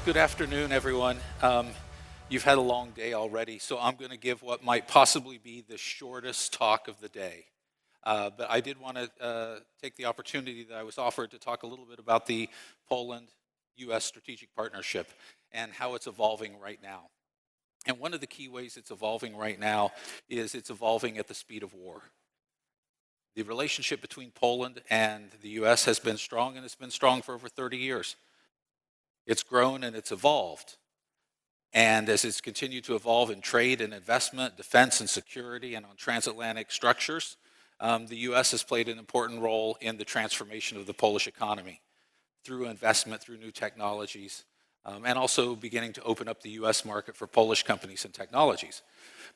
Good afternoon, everyone. You've had a long day already, so I'm going to give what might possibly be the shortest talk of the day. But I did want to take the opportunity that I was offered to talk a little bit about the Poland-U.S. strategic partnership and how it's evolving right now. And one of the key ways it's evolving right now is it's evolving at the speed of war. The relationship between Poland and the U.S. has been strong, and it's been strong for over 30 years. It's grown and it's evolved. And as it's continued to evolve in trade and investment, defense and security, and on transatlantic structures, the U.S. has played an important role in the transformation of the Polish economy through investment, through new technologies, and also beginning to open up the U.S. market for Polish companies and technologies.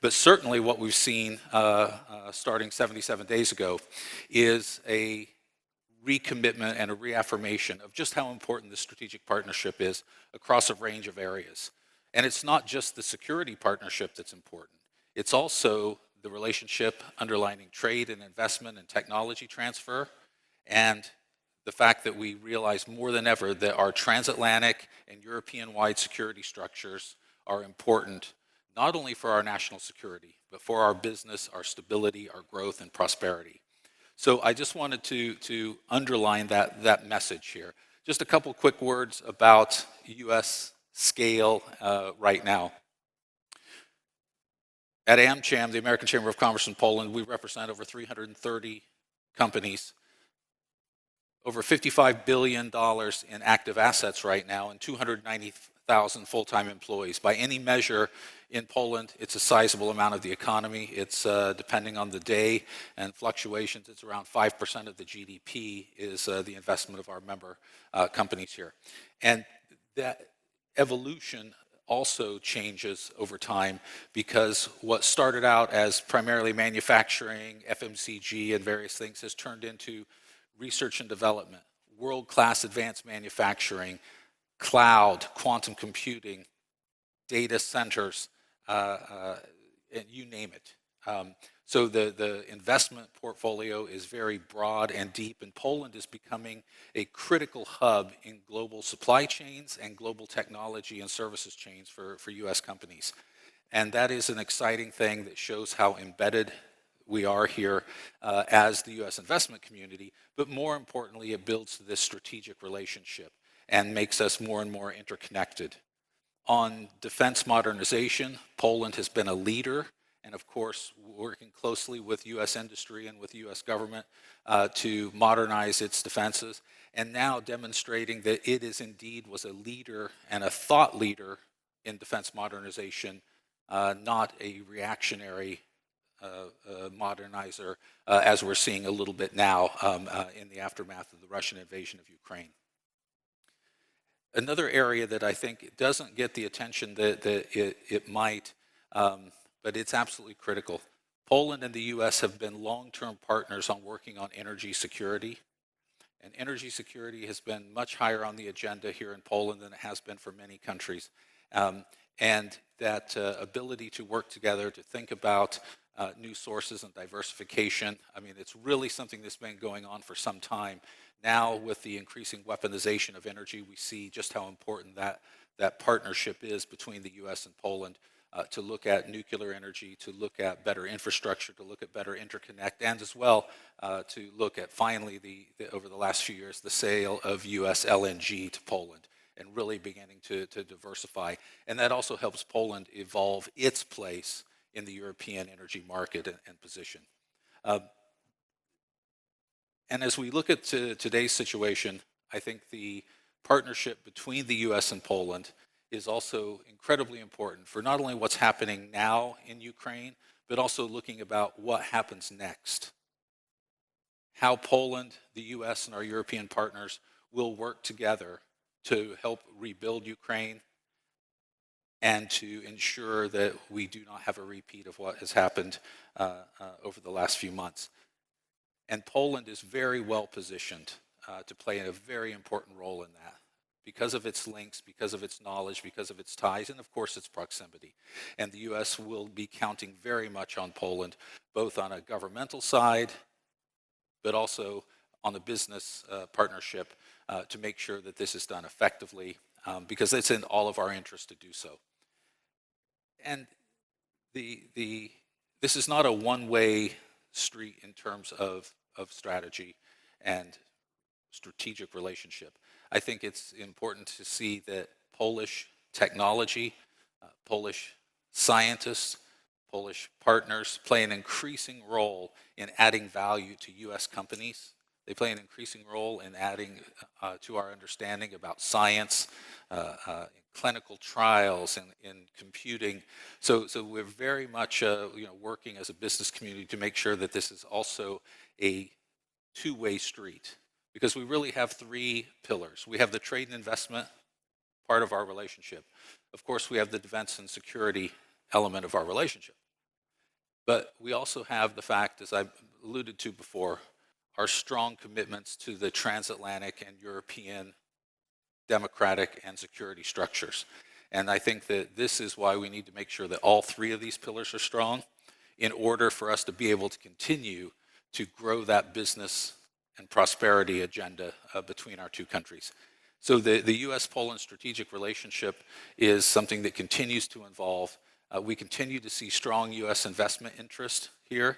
But certainly what we've seen starting 77 days ago is a recommitment and a reaffirmation of just how important the strategic partnership is across a range of areas. And it's not just the security partnership that's important. It's also the relationship underlining trade and investment and technology transfer, and the fact that we realize more than ever that our transatlantic and European-wide security structures are important, not only for our national security, but for our business, our stability, our growth, and prosperity. So I just wanted to underline that message here. Just a couple quick words about U.S. scale right now. At AmCham, the American Chamber of Commerce in Poland, we represent over 330 companies, over $55 billion in active assets right now, and 290,000 full-time employees. By any measure in Poland, it's a sizable amount of the economy. It's, depending on the day and fluctuations, it's around 5% of the GDP is the investment of our member companies here. And that evolution also changes over time, because what started out as primarily manufacturing, FMCG, and various things has turned into research and development, world-class advanced manufacturing, cloud, quantum computing, data centers, and you name it. So the investment portfolio is very broad and deep, and Poland is becoming a critical hub in global supply chains and global technology and services chains for U.S. companies. And that is an exciting thing that shows how embedded we are here as the U.S. investment community, but more importantly, it builds this strategic relationship and makes us more and more interconnected. On defense modernization, Poland has been a leader, and of course, working closely with U.S. industry and with the U.S. government to modernize its defenses, and now demonstrating that it is indeed was a leader and a thought leader in defense modernization, not a reactionary modernizer, as we're seeing a little bit now in the aftermath of the Russian invasion of Ukraine. Another area that I think doesn't get the attention that it might, but it's absolutely critical. Poland and the U.S. have been long-term partners on working on energy security. And energy security has been much higher on the agenda here in Poland than it has been for many countries. And that ability to work together, to think about new sources and diversification, I mean, it's really something that's been going on for some time. Now, with the increasing weaponization of energy, we see just how important that partnership is between the U.S. and Poland to look at nuclear energy, to look at better infrastructure, to look at better interconnect, and as well to look at finally, over the last few years, the sale of U.S. LNG to Poland, and really beginning to diversify. And that also helps Poland evolve its place in the European energy market and position. And as we look at today's situation, I think the partnership between the U.S. and Poland is also incredibly important for not only what's happening now in Ukraine, but also looking about what happens next. How Poland, the U.S., and our European partners will work together to help rebuild Ukraine and to ensure that we do not have a repeat of what has happened over the last few months. And Poland is very well positioned to play a very important role in that, because of its links, because of its knowledge, because of its ties, and of course its proximity. And the U.S. will be counting very much on Poland, both on a governmental side, but also on the business partnership to make sure that this is done effectively because it's in all of our interest to do so. And this is not a one-way street in terms of strategy and strategic relationship. I think it's important to see that Polish technology, Polish scientists, Polish partners play an increasing role in adding value to U.S. companies. They play an increasing role in adding to our understanding about science, clinical trials, and in computing. So we're very much working as a business community to make sure that this is also a two-way street, because we really have three pillars. We have the trade and investment part of our relationship. Of course, we have the defense and security element of our relationship. But we also have the fact, as I alluded to before, our strong commitments to the transatlantic and European democratic and security structures. And I think that this is why we need to make sure that all three of these pillars are strong in order for us to be able to continue to grow that business and prosperity agenda between our two countries. So the U.S.-Poland strategic relationship is something that continues to evolve. We continue to see strong U.S. investment interest here.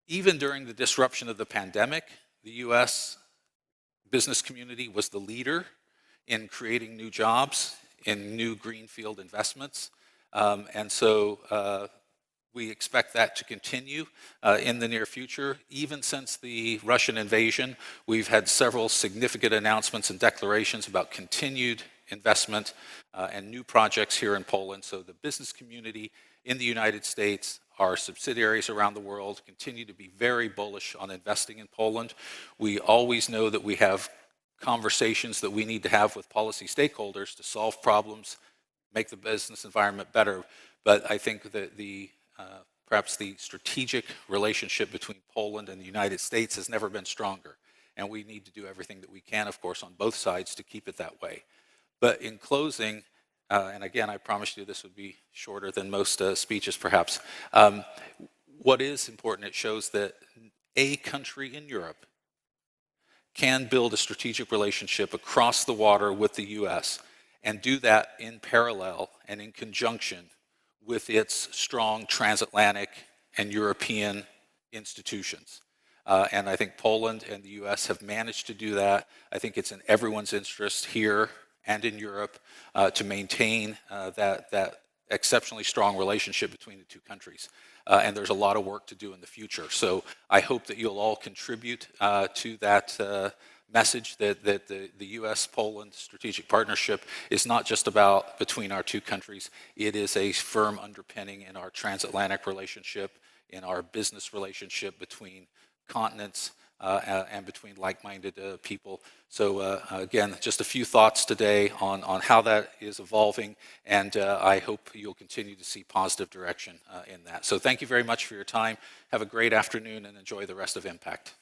Even during the disruption of the pandemic, the U.S. business community was the leader in creating new jobs, in new greenfield investments. And so we expect that to continue in the near future. Even since the Russian invasion, we've had several significant announcements and declarations about continued investment and new projects here in Poland. So the business community in the United States, our subsidiaries around the world, continue to be very bullish on investing in Poland. We always know that we have conversations that we need to have with policy stakeholders to solve problems, make the business environment better. But I think that perhaps the strategic relationship between Poland and the United States has never been stronger. And we need to do everything that we can, of course, on both sides to keep it that way. But in closing, and again, I promised you this would be shorter than most speeches, perhaps. What is important, it shows that a country in Europe can build a strategic relationship across the water with the U.S. and do that in parallel and in conjunction with its strong transatlantic and European institutions. And I think Poland and the U.S. have managed to do that. I think it's in everyone's interest here and in Europe to maintain that exceptionally strong relationship between the two countries. And there's a lot of work to do in the future. So I hope that you'll all contribute to that message that the U.S.-Poland strategic partnership is not just about between our two countries. It is a firm underpinning in our transatlantic relationship, in our business relationship between continents and between like-minded people. So again, just a few thoughts today on how that is evolving, and I hope you'll continue to see positive direction in that. So thank you very much for your time. Have a great afternoon and enjoy the rest of Impact.